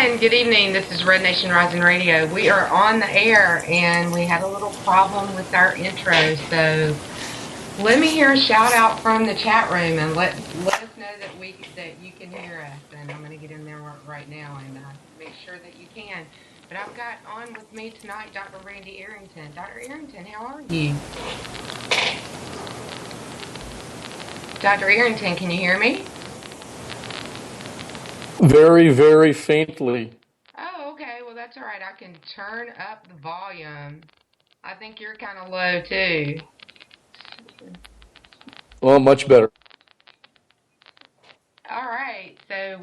everyone. Good evening. This is Red Nation Rising Radio. We are on the air, and we had a little problem with our intro. So let me hear a shout out from the chat room, and let us know that you can hear us. And I'm going to get in there right now and make sure that you can. But I've got on with me tonight Dr. Randy Arrington. Dr. Arrington, how are you? Dr. Arrington, can you hear me? Very, very faintly. Oh, okay. Well, that's all right. I can turn up the volume. I think you're kind of low, too. Well, much better. All right. So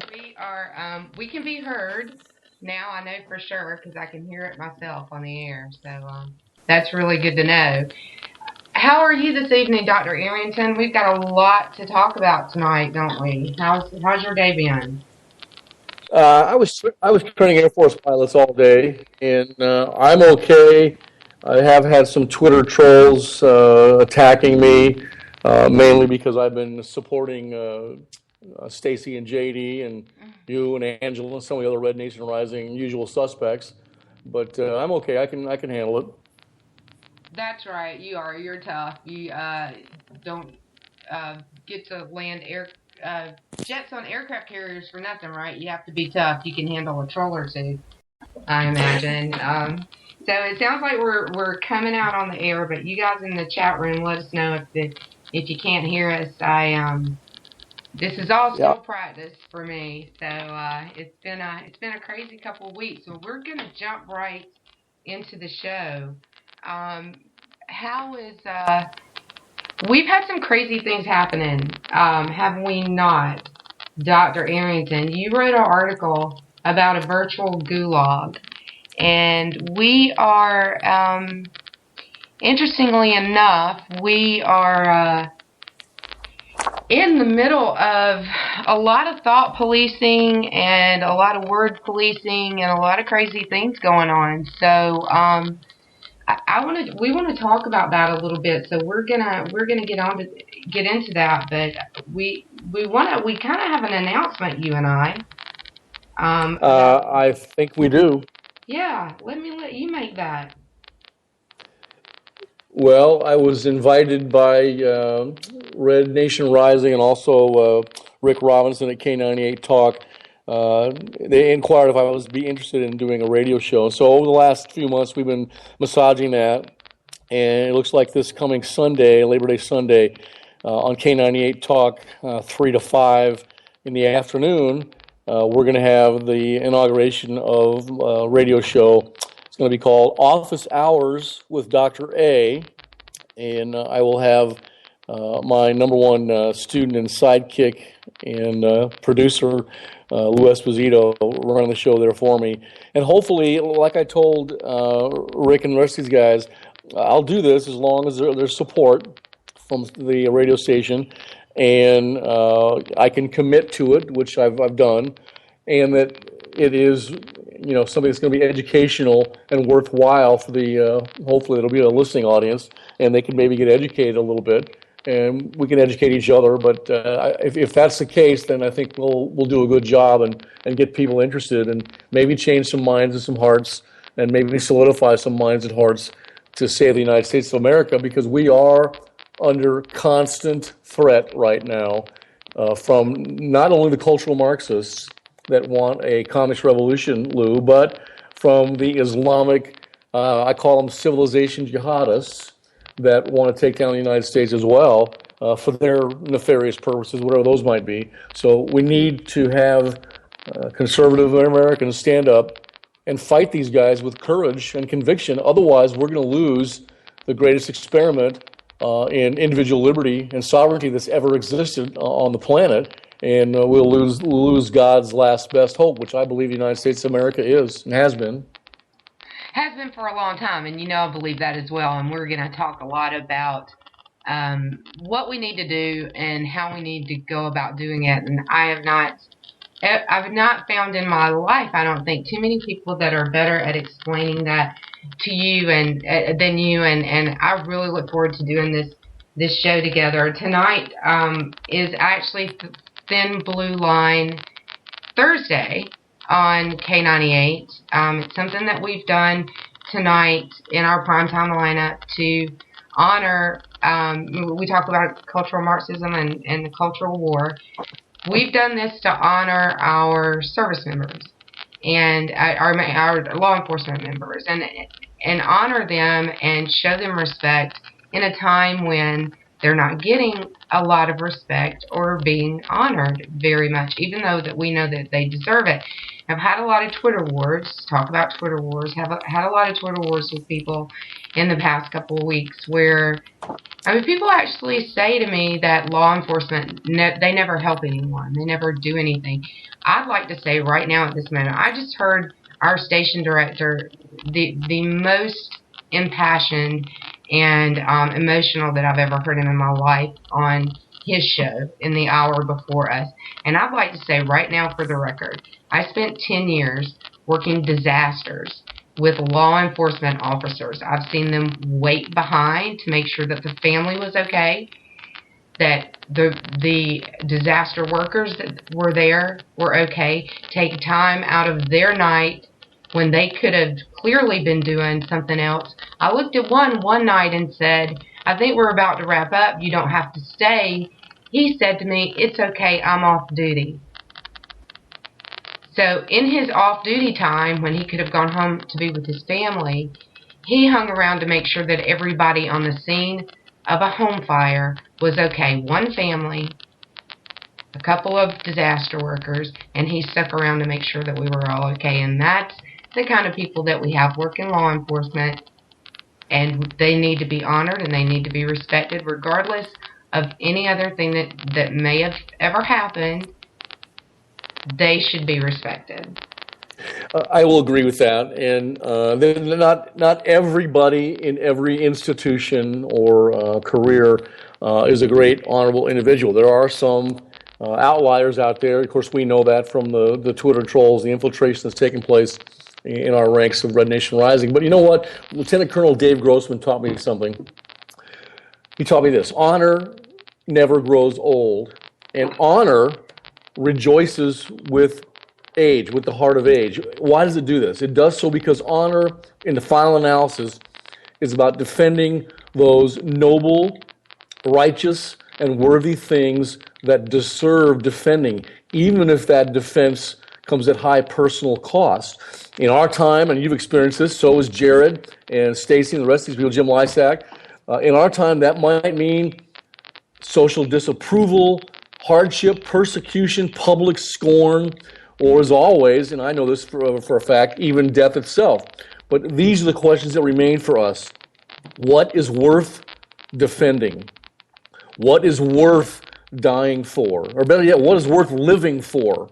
we can be heard now. I know for sure because I can hear it myself on the air. So that's really good to know. How are you this evening, Dr. Arrington? We've got a lot to talk about tonight, don't we? How's your day been? I was training Air Force pilots all day, and I'm okay. I have had some Twitter trolls attacking me, mainly because I've been supporting Stacy and JD and you and Angela and some of the other Red Nation Rising usual suspects. But I'm okay. I can handle it. That's right. You are. You're tough. You don't get to land jets on aircraft carriers for nothing, right? You have to be tough. You can handle a troll or two, I imagine. So it sounds like we're coming out on the air, but you guys in the chat room, let us know if you can't hear us. This is all still practice for me, so it's been a crazy couple of weeks. So we're gonna jump right into the show. We've had some crazy things happening, have we not, Dr. Arrington? You wrote an article about a virtual gulag, and we are, interestingly enough, we are in the middle of a lot of thought policing and a lot of word policing and a lot of crazy things going on. So, we want to talk about that a little bit. So we're gonna get into that, but we kind of have an announcement, you and I. I think we do. Yeah, let you make that. Well, I was invited by Red Nation Rising and also Rick Robinson at K98 Talk. They inquired if I would be interested in doing a radio show. So over the last few months, we've been massaging that, and it looks like this coming Sunday, Labor Day Sunday, on K98 Talk, 3 to 5 in the afternoon, we're going to have the inauguration of a radio show. It's going to be called Office Hours with Dr. A, and I will have my number one student and sidekick and producer, Lou Esposito, running the show there for me. And hopefully, like I told Rick and the rest of these guys, I'll do this as long as there's support from the radio station, and I can commit to it, which I've done, and that it is, something that's going to be educational and worthwhile for the, hopefully it'll be a listening audience, and they can maybe get educated a little bit, and we can educate each other. But if that's the case, then I think we'll do a good job and get people interested and maybe change some minds and some hearts and maybe solidify some minds and hearts to save the United States of America, because we are under constant threat right now from not only the cultural Marxists that want a communist revolution, Lou, but from the Islamic, I call them civilization jihadists, that want to take down the United States as well for their nefarious purposes, whatever those might be. So we need to have conservative Americans stand up and fight these guys with courage and conviction. Otherwise, we're going to lose the greatest experiment in individual liberty and sovereignty that's ever existed on the planet, and we'll lose God's last best hope, which I believe the United States of America is and has been. Has been for a long time, and I believe that as well. And we're going to talk a lot about what we need to do and how we need to go about doing it. And I've not found in my life, I don't think, too many people that are better at explaining that to you and than you. And I really look forward to doing this show together. Tonight is actually Thin Blue Line Thursday. on K98. It's something that we've done tonight in our primetime lineup to honor, we talk about cultural Marxism and the cultural war. We've done this to honor our service members and our law enforcement members and honor them and show them respect in a time when they're not getting a lot of respect or being honored very much, even though that we know that they deserve it. I've had a lot of Twitter wars, talk about Twitter wars, had a lot of Twitter wars with people in the past couple of weeks where, I mean, people actually say to me that law enforcement, they never help anyone. They never do anything. I'd like to say right now at this moment, I just heard our station director, the most impassioned and emotional that I've ever heard him in my life on his show in the hour before us. And I'd like to say right now for the record, I spent 10 years working disasters with law enforcement officers. I've seen them wait behind to make sure that the family was okay, that the disaster workers that were there were okay, take time out of their night when they could have clearly been doing something else. I looked at one night and said, I think we're about to wrap up. You don't have to stay. He said to me, it's okay, I'm off duty. So in his off-duty time, when he could have gone home to be with his family, he hung around to make sure that everybody on the scene of a home fire was okay. One family, a couple of disaster workers, and he stuck around to make sure that we were all okay. And that's the kind of people that we have working law enforcement, and they need to be honored and they need to be respected regardless of any other thing that may have ever happened. They should be respected. I will agree with that, and not everybody in every institution or career is a great, honorable individual. There are some outliers out there. Of course, we know that from the Twitter trolls, the infiltration that's taking place in our ranks of Red Nation Rising. But you know what? Lieutenant Colonel Dave Grossman taught me something. He taught me this: honor never grows old, and honor rejoices with age, with the heart of age. Why does it do this? It does so because honor, in the final analysis, is about defending those noble, righteous, and worthy things that deserve defending, even if that defense comes at high personal cost. In our time, and you've experienced this, so has Jared and Stacy and the rest of these people, Jim Lysak, in our time, that might mean social disapproval, hardship, persecution, public scorn, or as always, and I know this for a fact, even death itself. But these are the questions that remain for us. What is worth defending? What is worth dying for? Or better yet, what is worth living for?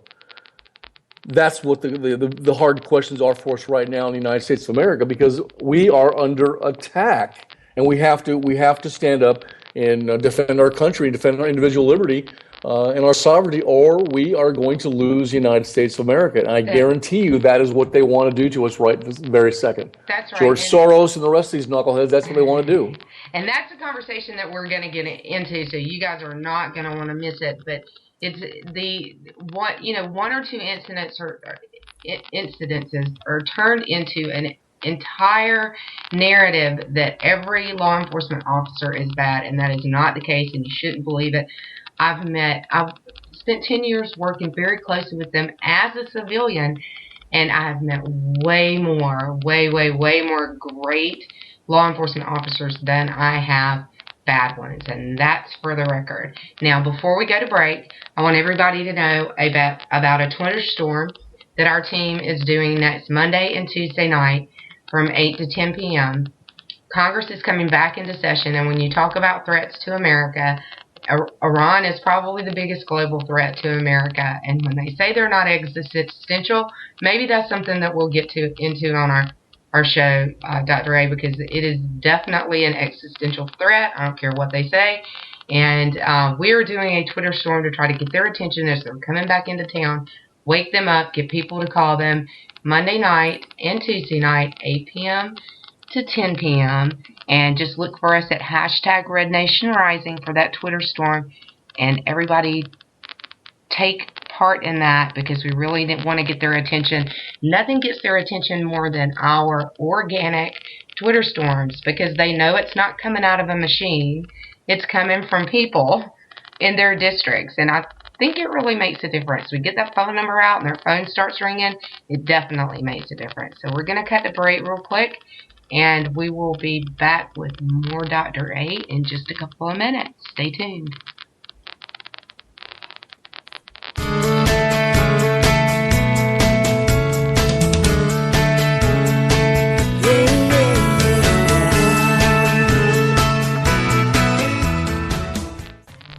That's what the hard questions are for us right now in the United States of America, because we are under attack, and we have to stand up and defend our country and defend our individual liberty and our sovereignty, or we are going to lose the United States of America. And I guarantee you that is what they want to do to us right this very second. That's right. George Soros and the rest of these knuckleheads, that's what they want to do. And that's a conversation that we're going to get into, so you guys are not going to want to miss it. But it's one or two incidences are turned into an entire narrative that every law enforcement officer is bad, and that is not the case, and you shouldn't believe it. I've spent 10 years working very closely with them as a civilian, and I have met way more great law enforcement officers than I have bad ones, and that's for the record. Now, before we go to break, I want everybody to know about a Twitter storm that our team is doing next Monday and Tuesday night from 8 to 10 p.m. Congress is coming back into session, and when you talk about threats to America, Iran is probably the biggest global threat to America, and when they say they're not existential, maybe that's something that we'll get into on our show, Dr. A, because it is definitely an existential threat. I don't care what they say, and we are doing a Twitter storm to try to get their attention as they're coming back into town, wake them up, get people to call them Monday night and Tuesday night, 8 p.m. to 10 p.m., and just look for us at hashtag Red Nation Rising for that Twitter storm, and everybody take part in that because we really didn't want to get their attention. Nothing gets their attention more than our organic Twitter storms because they know it's not coming out of a machine. It's coming from people in their districts. And I think it really makes a difference. We get that phone number out and their phone starts ringing. It definitely makes a difference. So we're going to cut the break real quick. And we will be back with more Dr. A in just a couple of minutes. Stay tuned.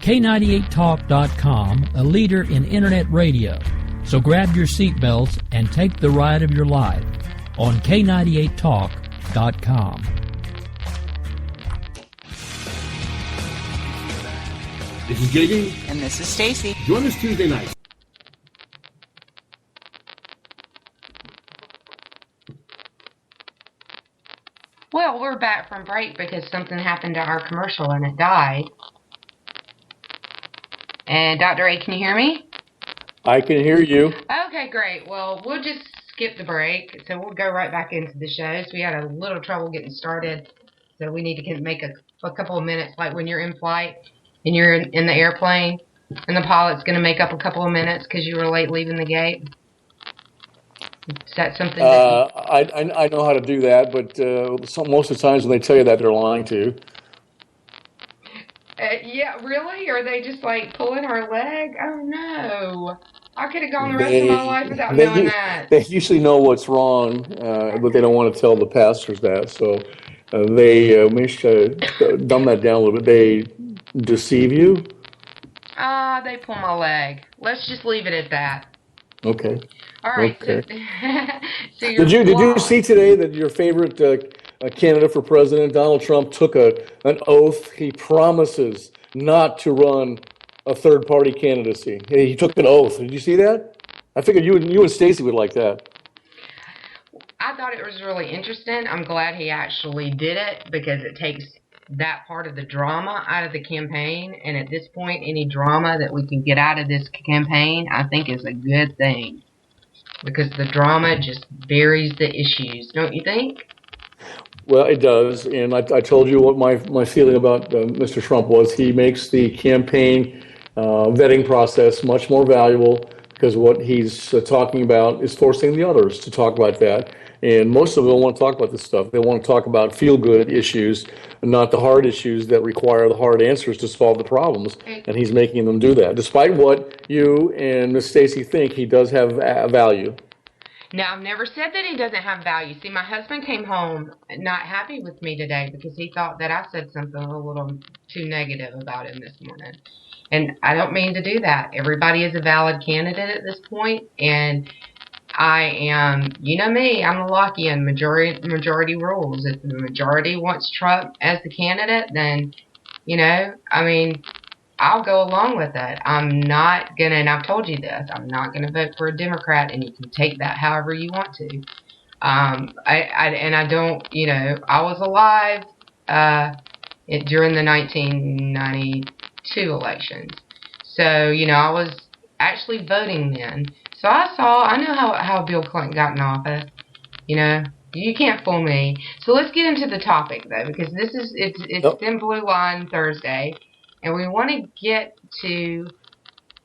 K98Talk.com, a leader in Internet radio. So grab your seatbelts and take the ride of your life on K98Talk.com. This is JD. And this is Stacy. Join us Tuesday night. Well, we're back from break because something happened to our commercial and it died. And Dr. A, can you hear me? I can hear you. Okay, great. Well, we'll just skip the break. So we'll go right back into the show. So we had a little trouble getting started. So we need to make a couple of minutes, like when you're in flight and you're in the airplane and the pilot's going to make up a couple of minutes because you were late leaving the gate. Is that something that I know how to do that, but most of the times when they tell you that, they're lying to you. Yeah, really? Are they just like pulling our leg? Oh, no. I could have gone the rest of my life without knowing that. They usually know what's wrong, but they don't want to tell the passengers that. So they dumb that down a little bit. They deceive you. They pull my leg. Let's just leave it at that. Okay. All right. Okay. So did you see today that your favorite candidate for president, Donald Trump, took an oath? He promises not to run a third-party candidacy. He took an oath. Did you see that? I figured you and Stacy would like that. I thought it was really interesting. I'm glad he actually did it because it takes that part of the drama out of the campaign. And at this point, any drama that we can get out of this campaign, I think is a good thing. Because the drama just buries the issues, don't you think? Well, it does. And I told you what my feeling about Mr. Trump was. He makes the campaign vetting process much more valuable because what he's talking about is forcing the others to talk about that. And most of them don't want to talk about this stuff. They want to talk about feel-good issues, not the hard issues that require the hard answers to solve the problems. And he's making them do that. Despite what you and Miss Stacy think, he does have value. Now, I've never said that he doesn't have value. See, my husband came home not happy with me today because he thought that I said something a little too negative about him this morning. And I don't mean to do that. Everybody is a valid candidate at this point, and I am, you know me, I'm a Lockean, majority rules. If the majority wants Trump as the candidate, then, I'll go along with it. I'm not going to, and I've told you this, I'm not going to vote for a Democrat, and you can take that however you want to. I was alive during the 1992 elections. So, I was actually voting then. So I know how Bill Clinton got in office. You can't fool me. So let's get into the topic, though, because it's Thin Blue Line Thursday. And we want to get to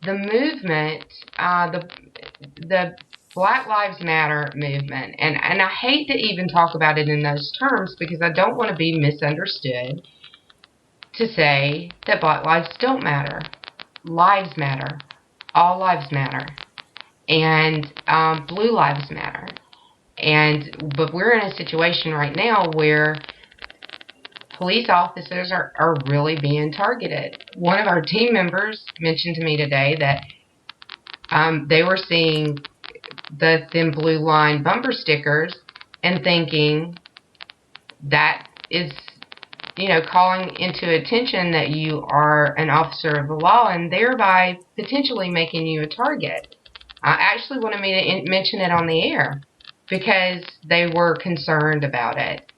the movement, the Black Lives Matter movement. And I hate to even talk about it in those terms because I don't want to be misunderstood to say that Black lives don't matter. Lives matter. All lives matter. And blue lives matter. But we're in a situation right now where police officers are really being targeted. One of our team members mentioned to me today that they were seeing the Thin Blue Line bumper stickers and thinking that is, calling into attention that you are an officer of the law and thereby potentially making you a target. I actually wanted me to mention it on the air because they were concerned about it.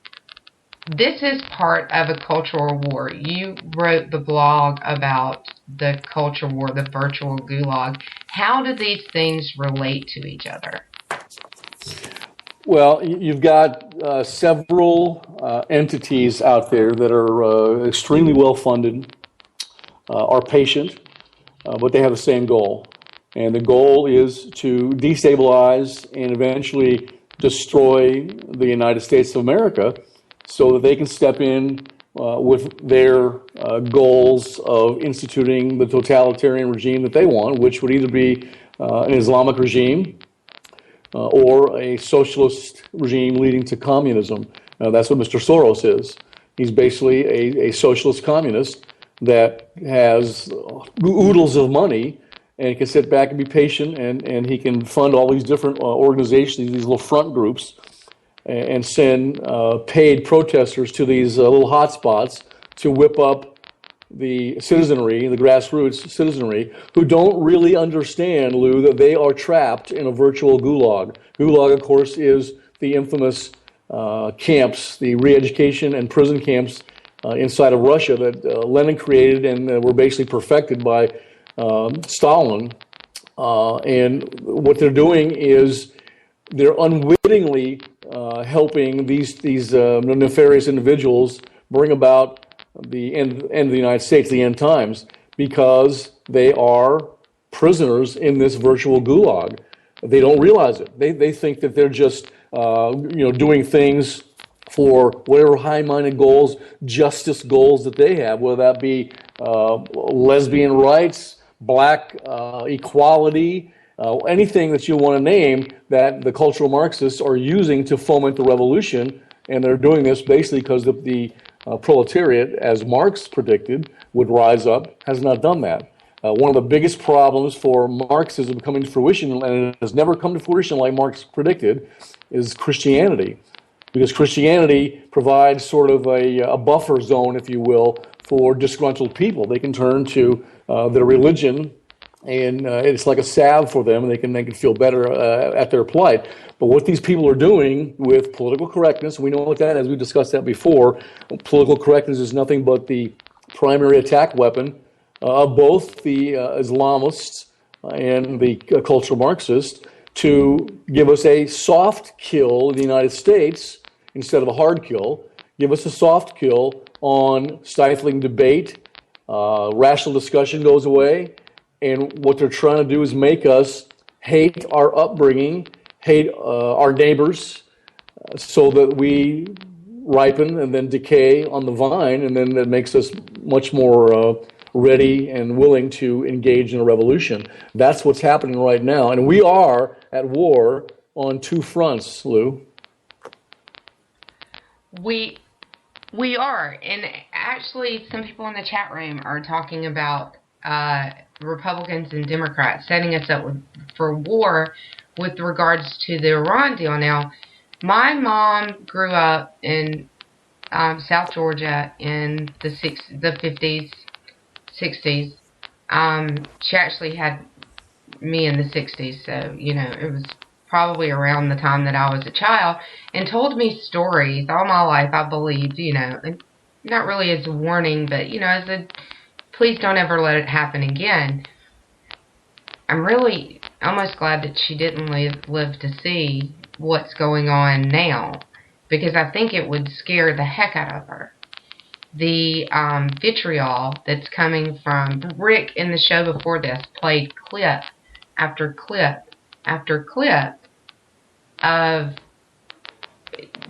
this is part of a cultural war. You wrote the blog about the culture war, the virtual gulag. How do these things relate to each other? Well, you've got several entities out there that are extremely well funded, are patient, but they have the same goal. And the goal is to destabilize and eventually destroy the United States of America so that they can step in with their goals of instituting the totalitarian regime that they want, which would either be an Islamic regime or a socialist regime leading to communism. That's what Mr. Soros is. He's basically a socialist communist that has oodles of money and can sit back and be patient, and he can fund all these different organizations, these little front groups, and send paid protesters to these little hotspots to whip up the citizenry, the grassroots citizenry, who don't really understand, Lou, that they are trapped in a virtual gulag. Gulag, of course, is the infamous camps, the re-education and prison camps inside of Russia that Lenin created and were basically perfected by Stalin. And what they're doing is they're unwittingly helping these nefarious individuals bring about the end of the United States, the end times, because they are prisoners in this virtual gulag. They don't realize it. They think that they're just doing things for whatever high-minded goals, justice goals that they have, whether that be lesbian rights, black equality, anything that you want to name that the cultural Marxists are using to foment the revolution. And they're doing this basically because the proletariat, as Marx predicted, would rise up, has not done that. One of the biggest problems for Marxism coming to fruition, and it has never come to fruition like Marx predicted, is Christianity. Because Christianity provides sort of a buffer zone, if you will, for disgruntled people. They can turn to their religion, and it's like a salve for them, and they can feel better at their plight. But what these people are doing with political correctness, we know what that is, we discussed that before. Political correctness is nothing but the primary attack weapon of both the Islamists and the cultural Marxists to give us a soft kill in the United States instead of a hard kill, give us a soft kill on stifling debate, rational discussion goes away, and what they're trying to do is make us hate our upbringing, hate our neighbors, so that we ripen and then decay on the vine, and then that makes us much more ready and willing to engage in a revolution. That's what's happening right now, and we are at war on two fronts, Lou. We are, and actually some people in the chat room are talking about Republicans and Democrats setting us up for war with regards to the Iran deal. Now, my mom grew up in South Georgia in the 50s, 60s. She actually had me in the 60s, so, it was probably around the time that I was a child, and told me stories all my life, I believed, not really as a warning, but, as a, please don't ever let it happen again. I'm really almost glad that she didn't live to see what's going on now, because I think it would scare the heck out of her. The vitriol that's coming from Rick in the show before this played clip after clip after clip of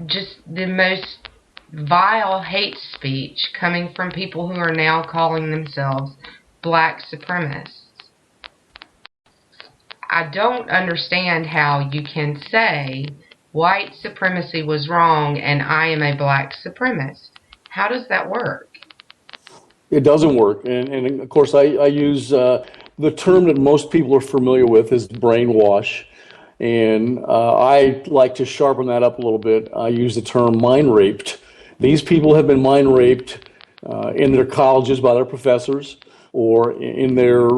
just the most vile hate speech coming from people who are now calling themselves black supremacists. I don't understand how you can say white supremacy was wrong and I am a black supremacist. How does that work? It doesn't work. And of course, I use the term that most people are familiar with is brainwash. And I like to sharpen that up a little bit. I use the term mind raped. These people have been mind raped in their colleges by their professors, or in their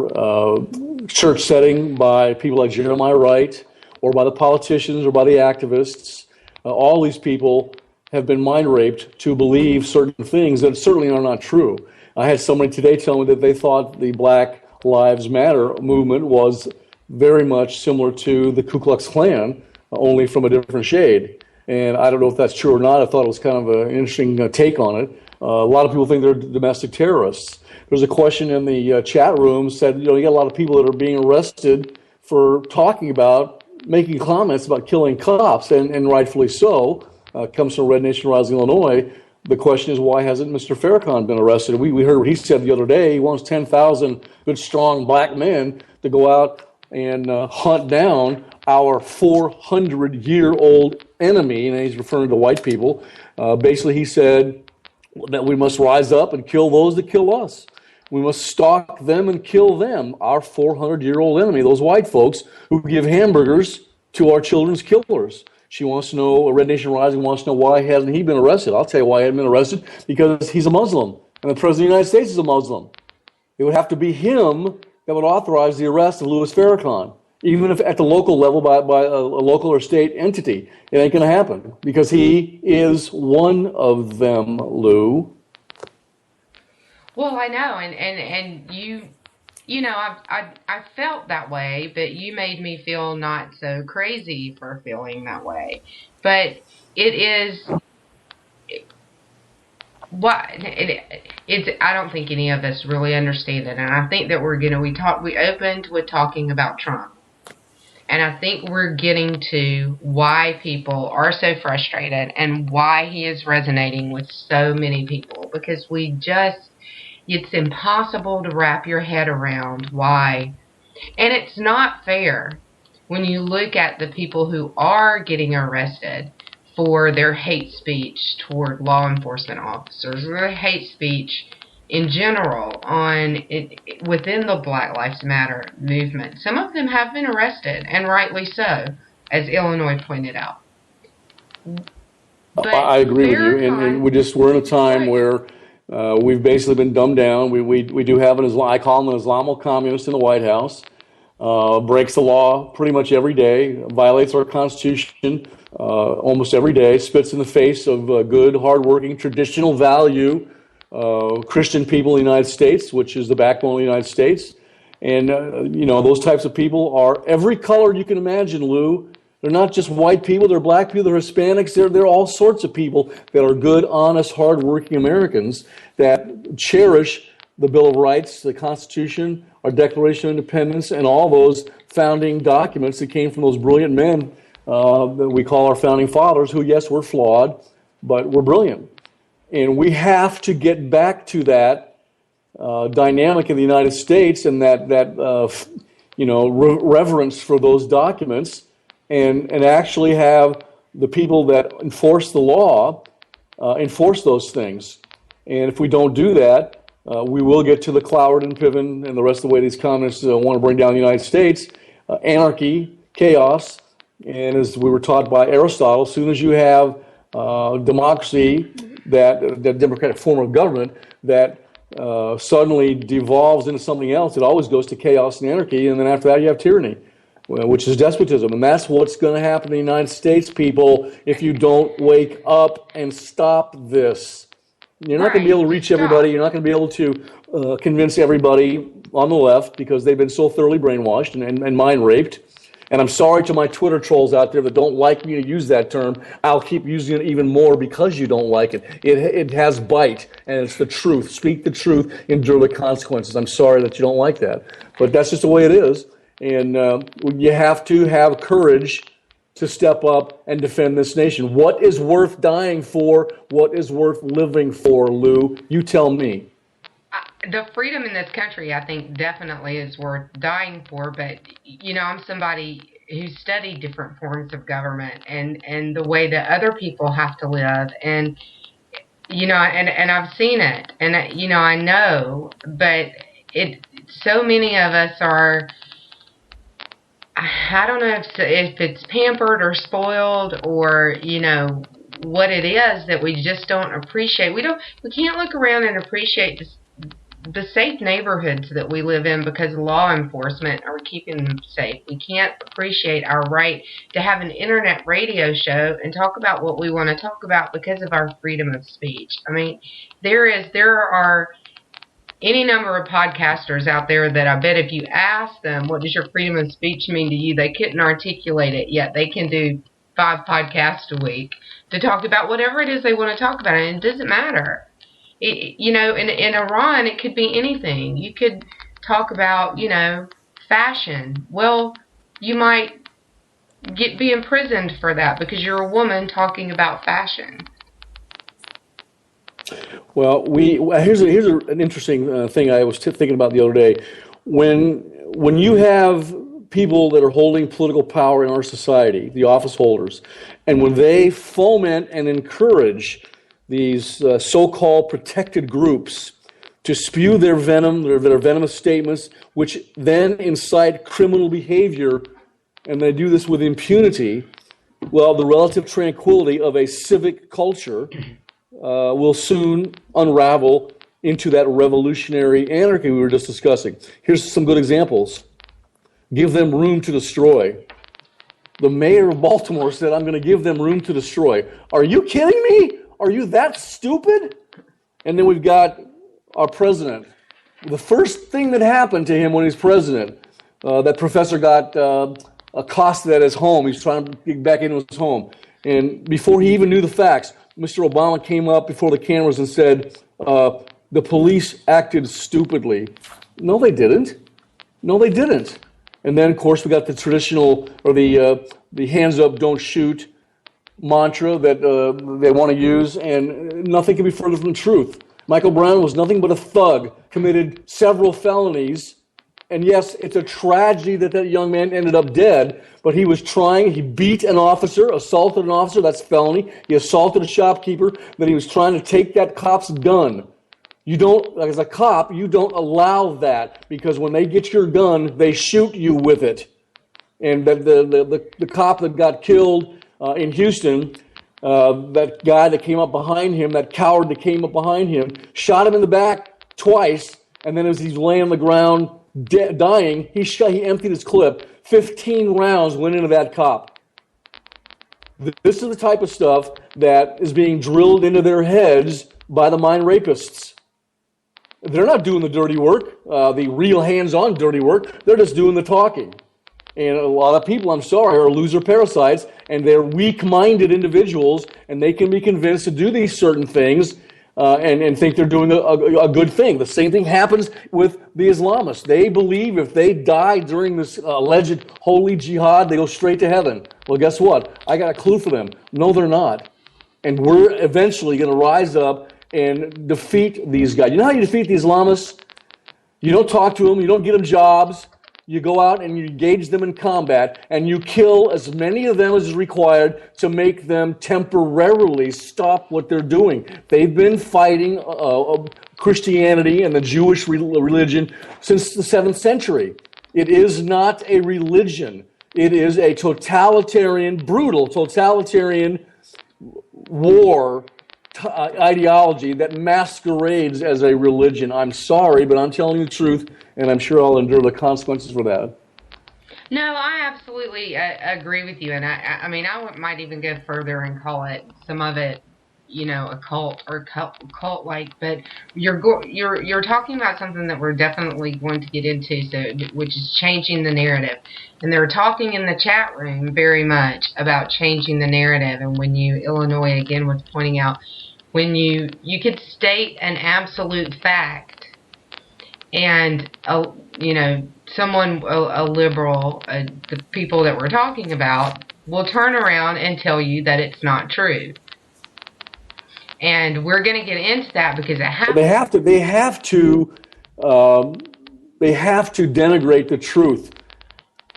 church setting by people like Jeremiah Wright, or by the politicians or by the activists. All these people have been mind raped to believe certain things that certainly are not true. I had somebody today tell me that they thought the Black Lives Matter movement was very much similar to the Ku Klux Klan, only from a different shade. And I don't know if that's true or not. I thought it was kind of an interesting take on it. A lot of people think they're domestic terrorists. There's a question in the chat room said, you got a lot of people that are being arrested for talking about, making comments about killing cops, and rightfully so. Comes from Red Nation Rising, Illinois. The question is, why hasn't Mr. Farrakhan been arrested? We heard what he said the other day. He wants 10,000 good, strong black men to go out and hunt down our 400-year-old enemy, and he's referring to white people. Basically, he said that we must rise up and kill those that kill us. We must stalk them and kill them, our 400-year-old enemy, those white folks who give hamburgers to our children's killers. She wants to know, Red Nation Rising wants to know, why hasn't he been arrested? I'll tell you why he hasn't been arrested, because he's a Muslim, and the President of the United States is a Muslim. It would have to be him that would authorize the arrest of Louis Farrakhan, even if at the local level by a local or state entity. It ain't going to happen, because he is one of them, Lou. Well, I know, and I felt that way, but you made me feel not so crazy for feeling that way. But it's I don't think any of us really understand it, and I think that we opened with talking about Trump. And I think we're getting to why people are so frustrated and why he is resonating with so many people, because it's impossible to wrap your head around why. And it's not fair when you look at the people who are getting arrested for their hate speech toward law enforcement officers, or their hate speech in general within the Black Lives Matter movement. Some of them have been arrested, and rightly so, as Illinois pointed out. But I agree with you, and we're in a time where we've basically been dumbed down. We do have I call him an Islamo-communist in the White House. Breaks the law pretty much every day, violates our Constitution almost every day, spits in the face of good, hardworking, traditional value Christian people in the United States, which is the backbone of the United States. And, those types of people are every color you can imagine, Lou. They're not just white people, they're black people, they're Hispanics, they're all sorts of people that are good, honest, hardworking Americans that cherish the Bill of Rights, the Constitution, our Declaration of Independence, and all those founding documents that came from those brilliant men that we call our founding fathers, who, yes, were flawed, but were brilliant. And we have to get back to that dynamic in the United States and that reverence for those documents, and actually have the people that enforce the law enforce those things. And if we don't do that, we will get to the Cloward and Piven and the rest of the way these communists want to bring down the United States, anarchy, chaos. And as we were taught by Aristotle, as soon as you have democracy, that democratic form of government that suddenly devolves into something else, it always goes to chaos and anarchy, and then after that you have tyranny, which is despotism. And that's what's going to happen in the United States, people, if you don't wake up and stop this. You're not going to be able to reach everybody. You're not going to be able to convince everybody on the left, because they've been so thoroughly brainwashed and mind raped. And I'm sorry to my Twitter trolls out there that don't like me to use that term. I'll keep using it even more because you don't like it. It has bite, and it's the truth. Speak the truth, endure the consequences. I'm sorry that you don't like that. But that's just the way it is. And you have to have courage to step up and defend this nation. What is worth dying for? What is worth living for, Lou? You tell me. The freedom in this country, I think, definitely is worth dying for. But, I'm somebody who studied different forms of government and the way that other people have to live. And, and I've seen it. And, I know. But so many of us are, I don't know if it's pampered or spoiled or, what it is that we just don't appreciate. We can't look around and appreciate the safe neighborhoods that we live in because law enforcement are keeping them safe. We can't appreciate our right to have an internet radio show and talk about what we want to talk about because of our freedom of speech. I mean, there are any number of podcasters out there that I bet if you ask them, what does your freedom of speech mean to you, they couldn't articulate it, yet they can do 5 podcasts a week to talk about whatever it is they want to talk about, and it doesn't matter. In Iran, it could be anything. You could talk about, fashion. Well, you might be imprisoned for that because you're a woman talking about fashion. Well, here's an interesting thing I was thinking about the other day. When you have people that are holding political power in our society, the office holders, and when they foment and encourage these so-called protected groups to spew their venom, their venomous statements, which then incite criminal behavior, and they do this with impunity, well, the relative tranquility of a civic culture will soon unravel into that revolutionary anarchy we were just discussing. Here's some good examples. Give them room to destroy. The mayor of Baltimore said, I'm going to give them room to destroy. Are you kidding me? Are you that stupid? And then we've got our president. The first thing that happened to him when he was president, that professor got accosted at his home. He was trying to get back into his home. And before he even knew the facts, Mr. Obama came up before the cameras and said, the police acted stupidly. No, they didn't. No, they didn't. And then, of course, we got the traditional, or the hands up, don't shoot mantra that they want to use, and nothing can be further from the truth. Michael Brown was nothing but a thug, committed several felonies, and yes, it's a tragedy that that young man ended up dead, but he beat an officer, assaulted an officer, that's felony. He assaulted a shopkeeper, then he was trying to take that cop's gun. You don't, as a cop, you don't allow that, because when they get your gun, they shoot you with it. And the cop that got killed in Houston, that guy that came up behind him, that coward that came up behind him, shot him in the back twice, and then as he's laying on the ground dying, he emptied his clip. 15 rounds went into that cop. This is the type of stuff that is being drilled into their heads by the mind rapists. They're not doing the dirty work, the real hands-on dirty work. They're just doing the talking. And a lot of people, I'm sorry, are loser parasites, and they're weak-minded individuals, and they can be convinced to do these certain things and think they're doing a good thing. The same thing happens with the Islamists. They believe if they die during this alleged holy jihad, they go straight to heaven. Well, guess what? I got a clue for them. No, they're not. And we're eventually going to rise up and defeat these guys. You know how you defeat the Islamists? You don't talk to them. You don't get them jobs. You go out and you engage them in combat, and you kill as many of them as is required to make them temporarily stop what they're doing. They've been fighting Christianity and the Jewish religion since the 7th century. It is not a religion. It is a totalitarian, brutal totalitarian war ideology that masquerades as a religion. I'm sorry, but I'm telling you the truth, and I'm sure I'll endure the consequences for that. No, I absolutely agree with you, and I mean, I might even go further and call it, some of it, a cult or cult-like. But you're talking about something that we're definitely going to get into, which is changing the narrative. And they're talking in the chat room very much about changing the narrative. And when Illinois again was pointing out, when you could state an absolute fact, and someone, a liberal, the people that we're talking about, will turn around and tell you that it's not true. And we're going to get into that because it happens. They have to denigrate the truth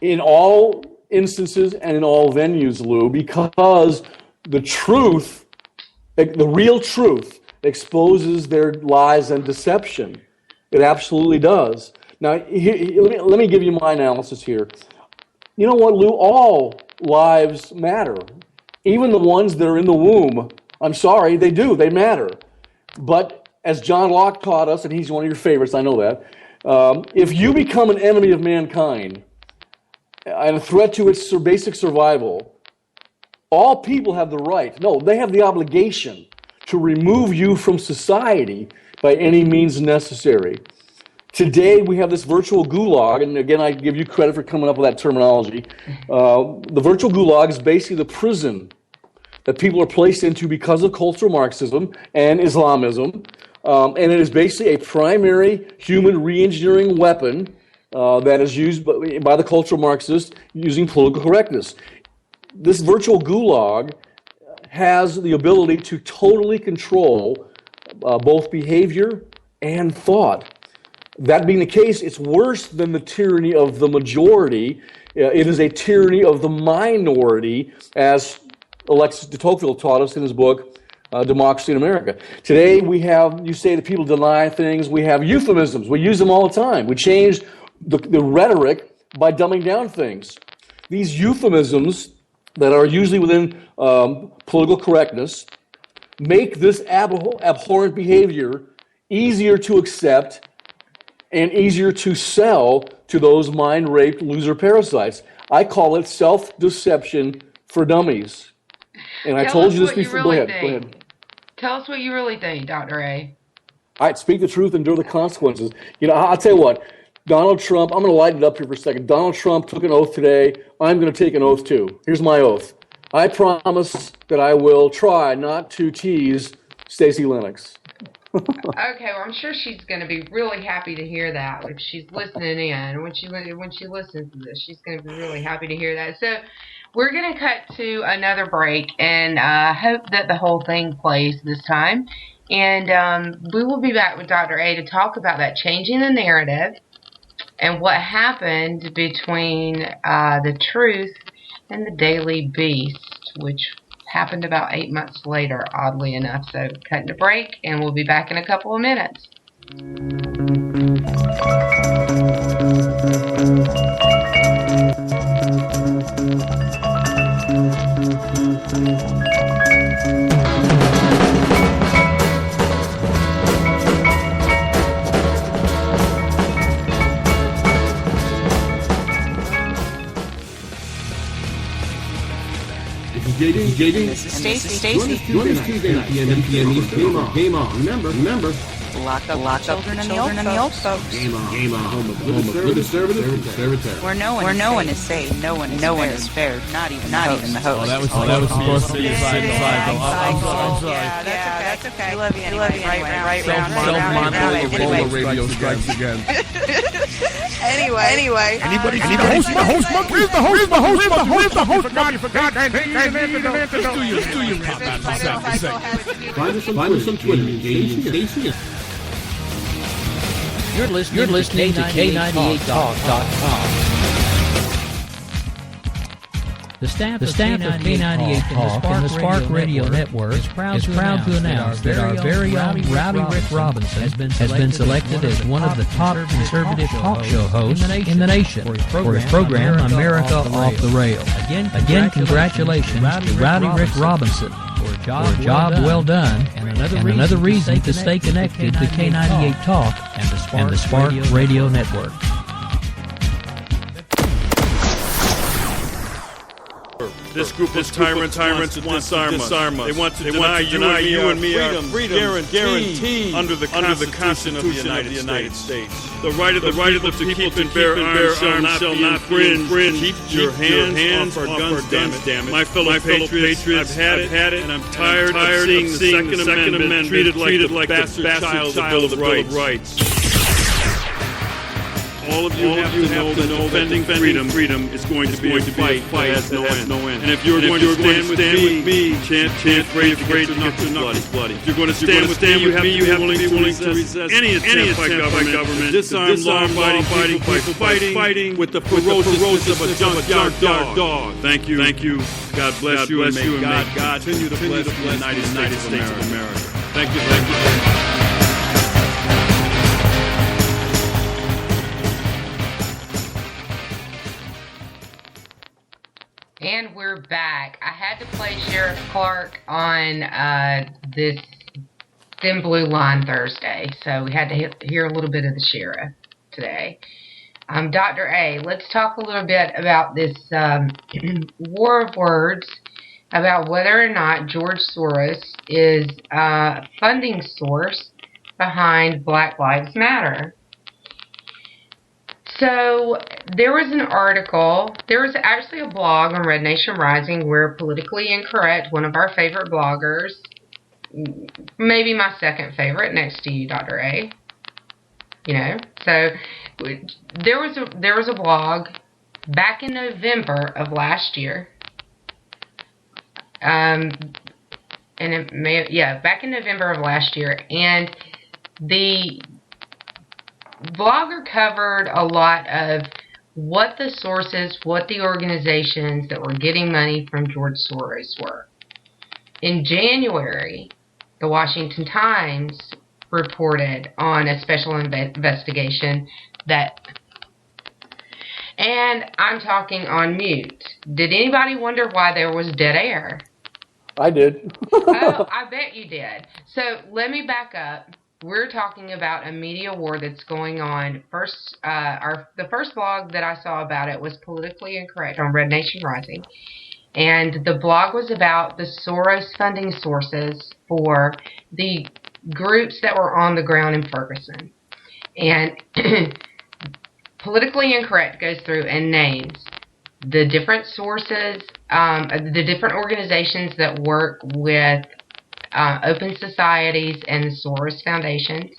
in all instances and in all venues, Lou, because the truth, the real truth, exposes their lies and deception. It absolutely does. Now, let me give you my analysis here. You know what, Lou? All lives matter. Even the ones that are in the womb. I'm sorry, they do. They matter. But as John Locke taught us, and he's one of your favorites, I know that, if you become an enemy of mankind and a threat to its basic survival, all people have the right, no, they have the obligation to remove you from society by any means necessary. Today, we have this virtual gulag, and again, I give you credit for coming up with that terminology. The virtual gulag is basically the prison that people are placed into because of cultural Marxism and Islamism, and it is basically a primary human re-engineering weapon that is used by the cultural Marxists using political correctness. This virtual gulag has the ability to totally control both behavior and thought. That being the case, it's worse than the tyranny of the majority. It is a tyranny of the minority, as Alexis de Tocqueville taught us in his book, Democracy in America. Today, you say that people deny things, we have euphemisms. We use them all the time. We change the rhetoric by dumbing down things. These euphemisms that are usually within political correctness make this abhorrent behavior easier to accept and easier to sell to those mind-raped loser parasites. I call it self-deception for dummies. And I told you this before. Go ahead. Tell us what you really think, Dr. A. All right, speak the truth, endure the consequences. I'll tell you what, Donald Trump, I'm going to lighten it up here for a second. Donald Trump took an oath today. I'm going to take an oath too. Here's my oath. I promise that I will try not to tease Stacey Lennox. Okay, well, I'm sure she's going to be really happy to hear that if she's listening in. When she listens to this, she's going to be really happy to hear that. So we're going to cut to another break, and hope that the whole thing plays this time. And we will be back with Dr. A to talk about that changing the narrative and what happened between the truth and the Daily Beast, which happened about 8 months later, oddly enough. So cutting a break, and we'll be back in a couple of minutes. This is Stacy. Join us Tuesday night, 10 p.m. Eastern. Game on. Remember. Lock up children and the old folks. Game on. Home of conservative. Where no one is safe. No one is spared. Not even the host. Oh, that was supposed to be inside. I'm sorry. Yeah, that's okay. I love you anyway. Right Self-monitoring radio strikes again. Anyway. Anybody? Where's the host? For God, do your pop out for second. Find us on Twitter. Stacy. You're listening to K98Talk.com. The staff of K98 Talk and the Spark Radio Network is proud to announce that our very own Rowdy Rick Robinson has been selected as one of the top conservative talk show hosts in the nation for his program America Off the Rail. Again, congratulations to Rowdy Rick Robinson for a job well done and another reason to stay connected to K98 Talk and the Spark Radio Network. This group of tyrants wants to disarm us. They want to deny you and me our freedom guaranteed under the Constitution of the United States. The right of the people to bear arms shall not be infringed. Keep your hands off our guns, damn it. My fellow patriots, I've had it, and I'm tired of seeing the Second Amendment treated like the bastard child of the Bill of Rights. All of you have to know that defending freedom is going to be a fight that has no end. And if you're going to stand with me, can't afraid to get your knuckles bloody. If you're going to stand with me, you have to be willing to resist any attempt by government to disarm law-abiding people by fighting with the ferociousness of a junkyard dog. Thank you. God bless you, and may God continue to bless the United States of America. Thank you. And we're back. I had to play Sheriff Clark on this Thin Blue Line Thursday, so we had to hear a little bit of the sheriff today. Dr. A, let's talk a little bit about this war of words about whether or not George Soros is a funding source behind Black Lives Matter. So there was an article, there was actually a blog on Red Nation Rising where Politically Incorrect, one of our favorite bloggers, maybe my second favorite next to you, Dr. A, so there was a blog back in November of last year, back in November of last year, and the blogger covered a lot of what the sources, what the organizations that were getting money from George Soros were. In January, the Washington Times reported on a special investigation and I'm talking on mute. Did anybody wonder why there was dead air? I did. Oh, I bet you did. So let me back up. We're talking about a media war that's going on. The first blog that I saw about it was Politically Incorrect on Red Nation Rising. And the blog was about the Soros funding sources for the groups that were on the ground in Ferguson. And Politically Incorrect goes through and names the different sources, the different organizations that work with open societies and the Soros Foundations,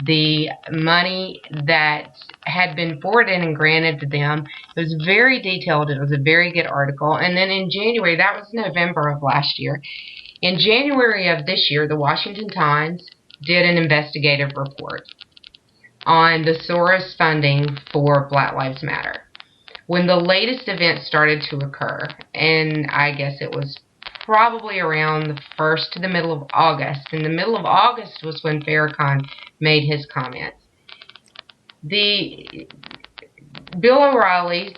the money that had been forwarded and granted to them. It was very detailed. It was a very good article. And then in January, that was November of last year, in January of this year, the Washington Times did an investigative report on the Soros funding for Black Lives Matter. When the latest events started to occur, and I guess it was probably around the 1st to the middle of August. In the middle of August was when Farrakhan made his comments. Bill O'Reilly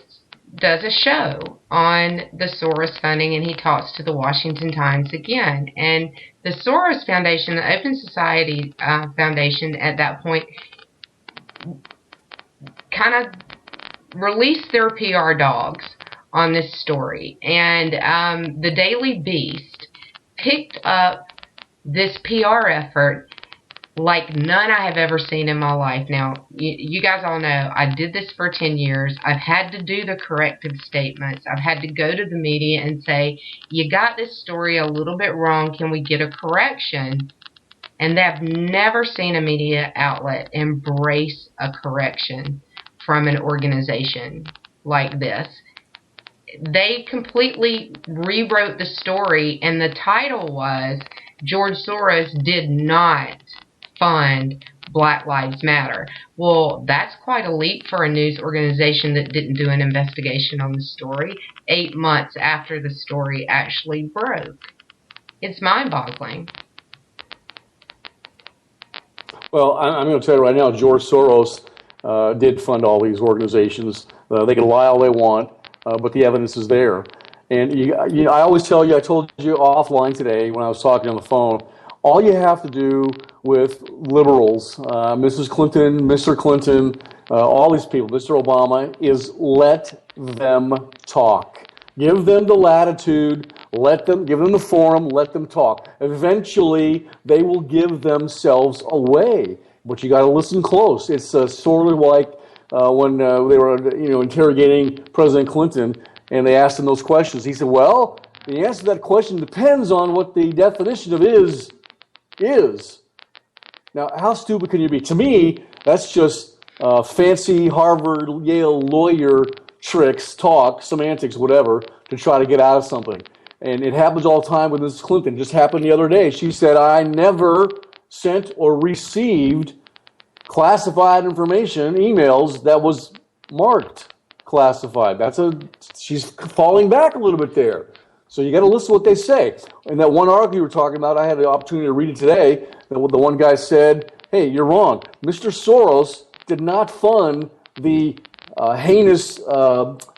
does a show on the Soros funding, and he talks to the Washington Times again. And the Soros Foundation, the Open Society Foundation, at that point, kind of released their PR dogs on this story. And the Daily Beast picked up this PR effort like none I have ever seen in my life. Now, you guys all know I did this for 10 years. I've had to do the corrective statements. I've had to go to the media and say, you got this story a little bit wrong. Can we get a correction? And they've never seen a media outlet embrace a correction from an organization like this. They completely rewrote the story, and the title was, George Soros did not fund Black Lives Matter. Well, that's quite a leap for a news organization that didn't do an investigation on the story 8 months after the story actually broke. It's mind-boggling. Well, I'm going to tell you right now, George Soros did fund all these organizations. They can lie all they want, but the evidence is there. And I always tell you, I told you offline today when I was talking on the phone, all you have to do with liberals, Mrs. Clinton, Mr. Clinton, all these people, Mr. Obama, is let them talk. Give them the latitude, give them the forum, let them talk. Eventually, they will give themselves away. But you got to listen close. It's sort of like when they were, interrogating President Clinton, and they asked him those questions. He said, "Well, the answer to that question depends on what the definition of is." Now, how stupid can you be? To me, that's just fancy Harvard, Yale lawyer tricks, talk, semantics, whatever, to try to get out of something. And it happens all the time with Mrs. Clinton. It just happened the other day. She said, "I never sent or received classified information, emails that was marked classified." She's falling back a little bit there. So you got to listen to what they say. And that one article you were talking about, I had the opportunity to read it today. The one guy said, "Hey, you're wrong. Mr. Soros did not fund the heinous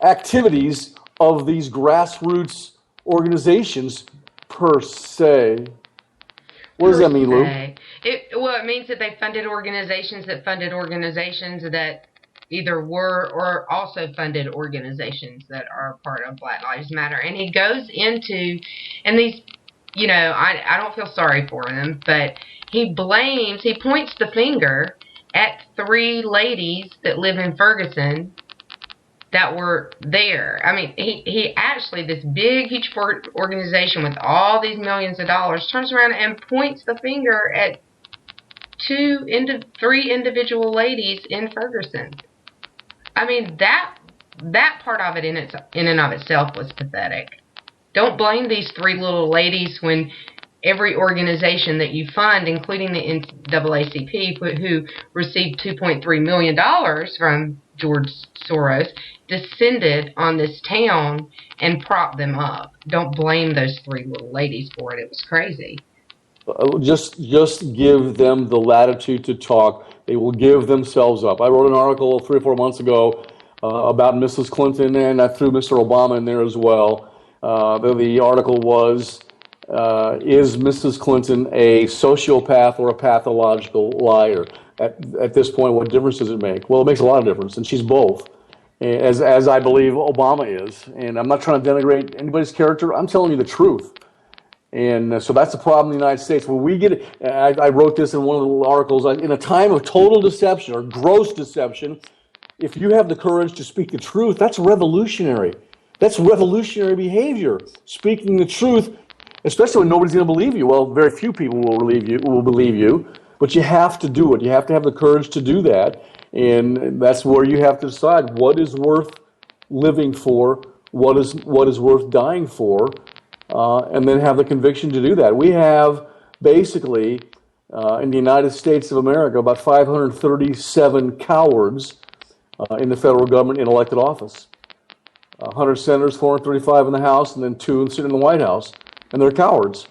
activities of these grassroots organizations per se." What does that mean, Lou? It means that they funded organizations that either were or also funded organizations that are part of Black Lives Matter. And he goes into, and these, I don't feel sorry for him, but he points the finger at 3 ladies that live in Ferguson that were there. I mean, he actually, this big, huge organization with all these millions of dollars, turns around and points the finger at 3 individual ladies in Ferguson. I mean, that part of it in and of itself was pathetic. Don't blame these 3 little ladies when every organization that you fund, including the NAACP, who received $2.3 million from George Soros, descended on this town and propped them up. Don't blame those 3 little ladies for it. It was crazy. Just give them the latitude to talk. They will give themselves up. I wrote an article 3 or 4 months ago about Mrs. Clinton, and I threw Mr. Obama in there as well. The article was, is Mrs. Clinton a sociopath or a pathological liar? At this point, what difference does it make? Well, it makes a lot of difference, and she's both, as I believe Obama is. And I'm not trying to denigrate anybody's character. I'm telling you the truth. And so that's the problem in the United States. When we get, I wrote this in one of the articles, in a time of total deception or gross deception, if you have the courage to speak the truth, that's revolutionary. That's revolutionary behavior. Speaking the truth, especially when nobody's going to believe you. Well, very few people will believe you, but you have to do it. You have to have the courage to do that. And that's where you have to decide what is worth living for, what is worth dying for. And then have the conviction to do that. We have basically in the United States of America about 537 cowards in the federal government in elected office. 100 senators, 435 in the House, and then 2 sitting in the White House, and they're cowards.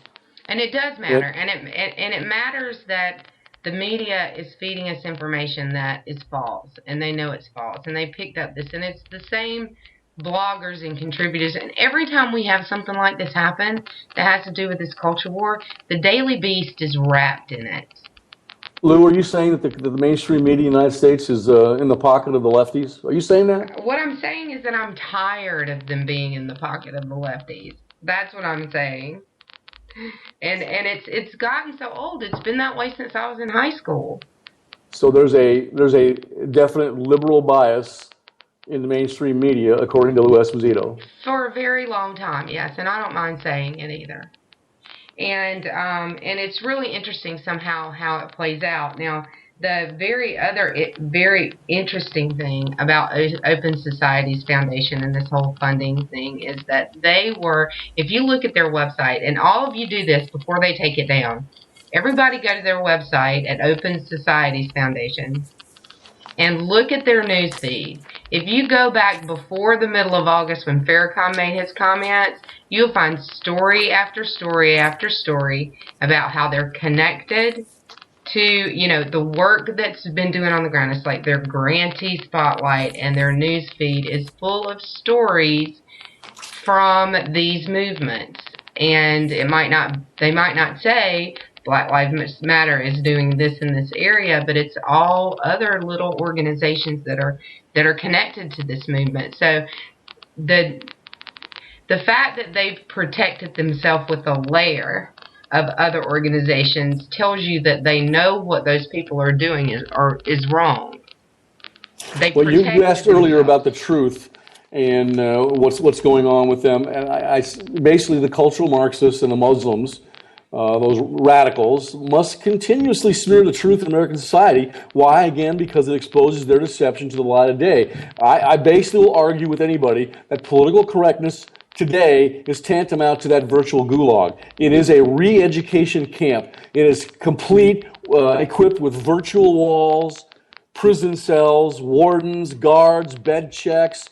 And it does matter, and it matters that the media is feeding us information that is false, and they know it's false, and they picked up this, and it's the same bloggers and contributors, and every time we have something like this happen that has to do with this culture war, the Daily Beast is wrapped in it. Lou, are you saying that the mainstream media in the United States is in the pocket of the lefties? Are you saying that? What I'm saying is that I'm tired of them being in the pocket of the lefties. That's what I'm saying. And it's gotten so old. It's been that way since I was in high school. So there's a definite liberal bias in the mainstream media, according to Lou Esposito. For a very long time, yes, and I don't mind saying it either. And it's really interesting somehow how it plays out. Now, the very interesting thing about Open Society's foundation and this whole funding thing is that they were, if you look at their website, and all of you do this before they take it down, everybody go to their website at Open Society's foundation and look at their news feed. If you go back before the middle of August when Farrakhan made his comments, you'll find story after story after story about how they're connected to, the work that's been doing on the ground. It's like their grantee spotlight, and their news feed is full of stories from these movements. And they might not say Black Lives Matter is doing this in this area, but it's all other little organizations that are connected to this movement. So the fact that they've protected themselves with a layer of other organizations tells you that they know what those people are doing is wrong. Well, you asked earlier about the truth and what's going on with them, and I basically the cultural Marxists and the Muslims. Those radicals must continuously smear the truth in American society. Why? Again, because it exposes their deception to the light of day. I basically will argue with anybody that political correctness today is tantamount to that virtual gulag. It is a re-education camp. It is complete, equipped with virtual walls, prison cells, wardens, guards, bed checks,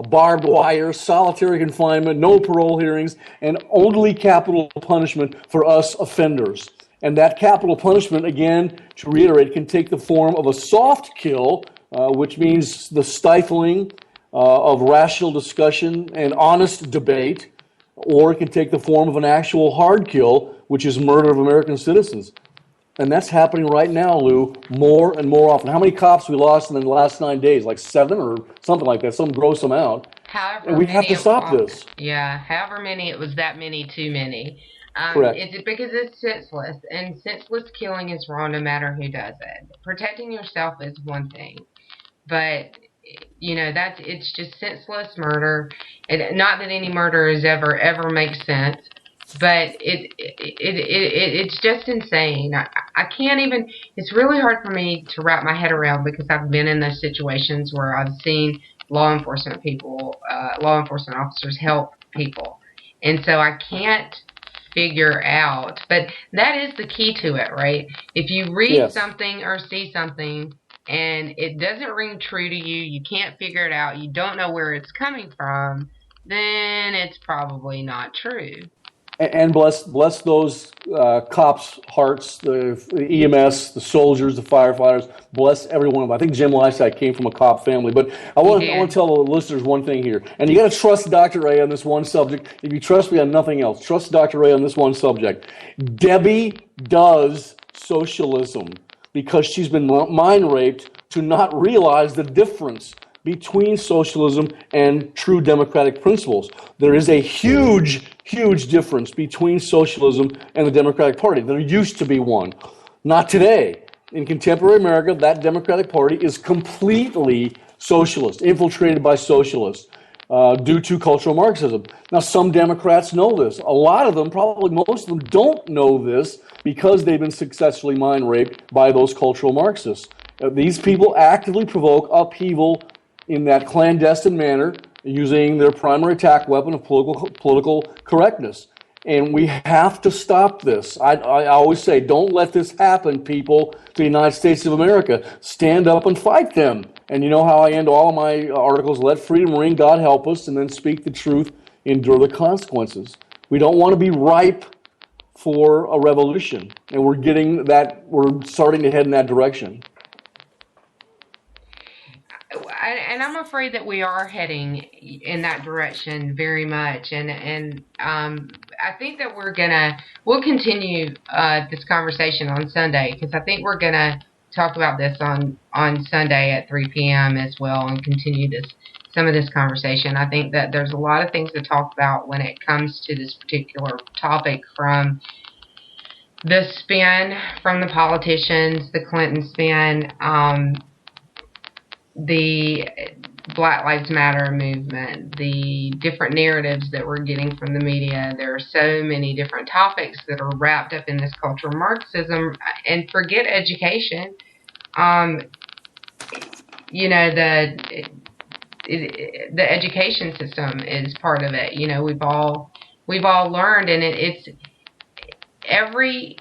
barbed wire, solitary confinement, no parole hearings, and only capital punishment for us offenders. And that capital punishment, again, to reiterate, can take the form of a soft kill, which means the stifling of rational discussion and honest debate, or it can take the form of an actual hard kill, which is murder of American citizens. And that's happening right now, Lou, more and more often. How many cops we lost in the last 9 days? Like 7 or something like that, some gross amount. However and we have to stop this. Yeah, however many, it was that many too many. Correct. It's because it's senseless, and senseless killing is wrong no matter who does it. Protecting yourself is one thing, but it's just senseless murder. And not that any murder is ever makes sense, but it's just insane. I can't even. It's really hard for me to wrap my head around because I've been in those situations where I've seen law enforcement officers help people, and so I can't figure out. But that is the key to it, right? If you read something or see something and it doesn't ring true to you, you can't figure it out, you don't know where it's coming from, then it's probably not true. And bless those cops' hearts, the EMS, the soldiers, the firefighters. Bless every one of them. I think Jim Lysack came from a cop family. But I want to tell the listeners one thing here. And you got to trust Dr. Ray on this one subject. If you trust me on nothing else, trust Dr. Ray on this one subject. Debbie does socialism because she's been mind raped to not realize the difference between socialism and true democratic principles. There is a huge difference between socialism and the Democratic Party. There used to be one. Not today. In contemporary America, that Democratic Party is completely socialist, infiltrated by socialists due to cultural Marxism. Now, some Democrats know this. A lot of them, probably most of them, don't know this because they've been successfully mind raped by those cultural Marxists. These people actively provoke upheaval in that clandestine manner, using their primary attack weapon of political correctness. And we have to stop this. I always say, don't let this happen, people, to the United States of America. Stand up and fight them. And you know how I end all of my articles, let freedom ring, God help us, and then speak the truth, endure the consequences. We don't want to be ripe for a revolution. And we're starting to head in that direction. And I'm afraid that we are heading in that direction very much, and I think that we'll continue this conversation on Sunday, because I think we're gonna talk about this on Sunday at 3 p.m. as well, and continue some of this conversation. I think that there's a lot of things to talk about when it comes to this particular topic, from the spin from the politicians, the Clinton spin, the Black Lives Matter movement, the different narratives that we're getting from the media. There are so many different topics that are wrapped up in this cultural Marxism. And forget education. The education system is part of it. We've all learned, and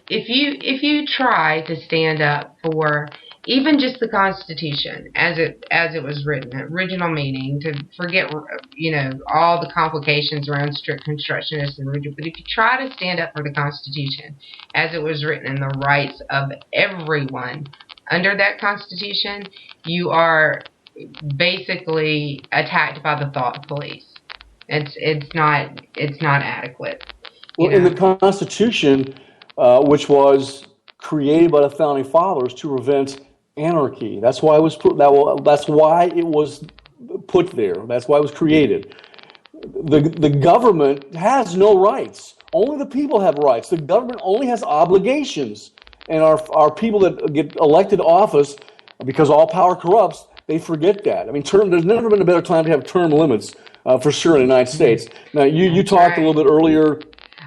if you try to stand up for even just the Constitution as it was written, original meaning, to forget all the complications around strict constructionist and rigid, but if you try to stand up for the Constitution as it was written and the rights of everyone under that Constitution, you are basically attacked by the thought police. It's not adequate. Well, in the Constitution, which was created by the founding fathers to prevent anarchy. That's why it was put there. That's why it was created. The government has no rights. Only the people have rights. The government only has obligations. And our people that get elected to office, because all power corrupts, they forget that. I mean, there's never been a better time to have term limits, for sure, in the United States. Now, you talked a little bit earlier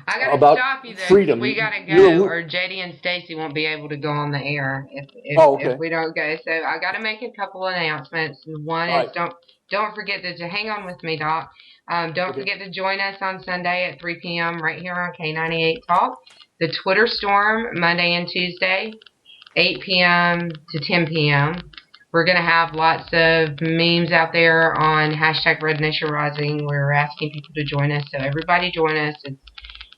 I gotta about stop you there. freedom. We gotta go, or JD and Stacy won't be able to go on the air if we don't go. So I gotta make a couple of announcements. One is don't forget to hang on with me, Doc. Don't forget to join us on Sunday at 3 p.m. right here on K98 Talk. The Twitter Storm, Monday and Tuesday, 8 p.m. to 10 p.m. We're going to have lots of memes out there on hashtag Red Nation Rising. We're asking people to join us, so everybody join us.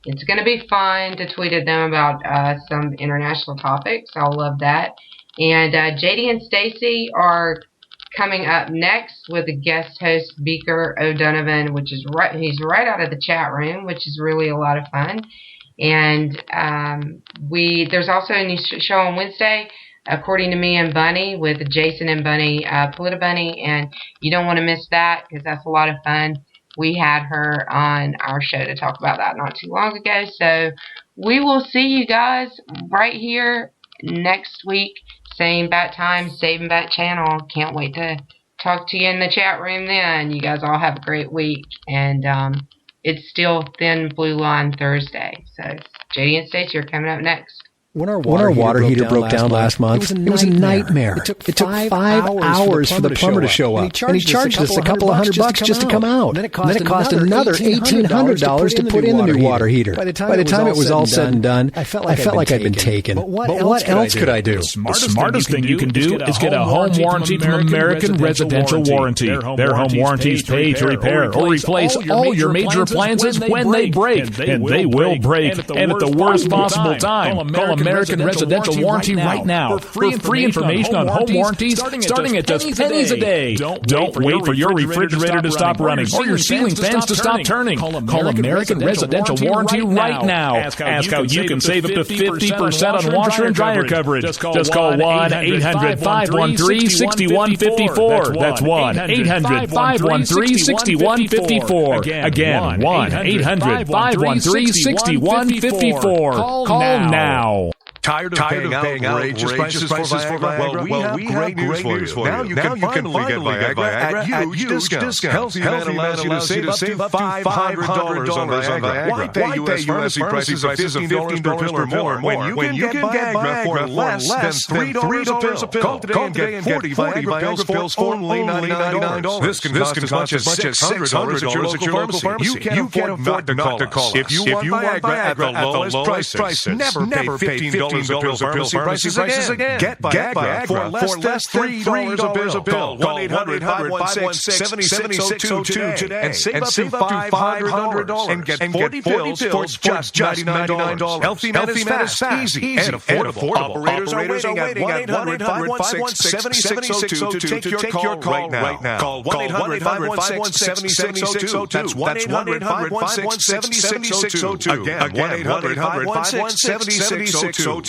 It's going to be fun to tweet at them about some international topics. I'll love that. And JD and Stacy are coming up next with a guest host, Beaker O'Donovan, he's right out of the chat room, which is really a lot of fun. And there's also a new show on Wednesday, According to Me and Bunny, with Jason and Bunny, Politabunny, and you don't want to miss that because that's a lot of fun. We had her on our show to talk about that not too long ago. So we will see you guys right here next week. Same bat time, same bat channel. Can't wait to talk to you in the chat room then. You guys all have a great week. And it's still Thin Blue Line Thursday. So JD and Stacey are coming up next. When our water heater broke down last month, it was a nightmare. It took 5 hours for the plumber to show up. And he charged us a couple of $100 just to come out. And then it cost another $1,800 to put in the new water heater. By the time it was all said and done, I felt like I'd been taken. But what else could I do? The smartest thing you can do is get a home warranty from American Residential Warranty. Their home warranties pay to repair or replace all your major appliances when they break. And they will break. And at the worst possible time. Call American Residential Warranty right now for free information on home warranties starting at just pennies a day. Don't wait for your refrigerator to stop running or your ceiling fans to stop turning. Call American Residential Warranty right now. Ask how you can save up to 50% on washer and dryer coverage. Just call 1-800-513-6154. That's 1-800-513-6154. Again, 1-800-513-6154. Call now. Tired of paying outrageous prices for Viagra? Well, we have great news for you. Now you can finally get Viagra at huge discounts. Healthy Man allows you to save up to $500 on Viagra. Why pay U.S. pharmacy prices of $15 per pill or more when you can get Viagra for less than $3 a pill? Call today and get 40 Viagra pills for only $99. This can cost as much as $600 at your local pharmacy. You can't afford not to call us. If you want Viagra at the lowest prices, never pay $15 a pill pharmacy prices again. Get Viagra for less than $3 a pill. 1-800-516-7602 today and save up to $500 and get 40 pills for just $99. Healthy Man is fast, easy, and affordable. Operators are waiting at 1-800-516-7602 to take your call right now. Call 1-800-516-7602. That's 1-800-516-7602. Again, 1-800-516-7602.